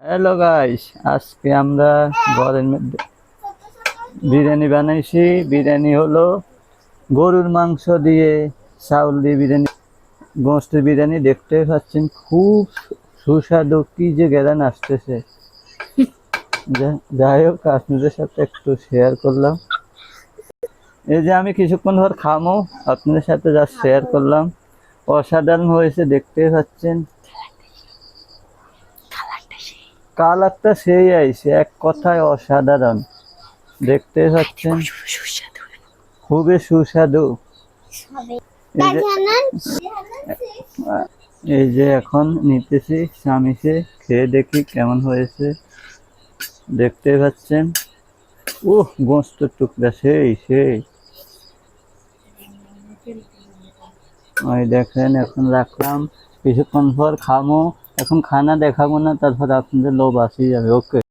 Hello guys, আজকে আমরা ঘরের মধ্যে বিরিয়ানি বানাইছি। বিরিয়ানি হলো গরুর মাংস দিয়ে, চাউল দিয়ে বিরিয়ানি, গোস্তের বিরিয়ানি। দেখতে পাচ্ছেন খুব সুস্বাদু, কি যে ঘ্রাণ আসতেছে। যাই হোক, আপনাদের সাথে একটু শেয়ার করলাম। এই যে আমি কিছুক্ষণ পর খামো, আপনাদের সাথে যা শেয়ার করলাম। অসাধারণ হয়েছে, দেখতে পাচ্ছেন কালারটা সেই আইছে, এক কথায় অসাধারণ। দেখতে পাচ্ছেন খুবই সুস্বাদু। এই যে এই যে এখন নিতেছি, চামিচে খেয়ে দেখি কেমন হয়েছে। দেখতে পাচ্ছেন গোস্তের টুকরা সেই সেই। ওই দেখেন, এখন রাখলাম, কিছুক্ষণ পর খামো। এখন খানা দেখাবো না, তারপর আপনাদের লোভ আসেই যাবে। ওকে।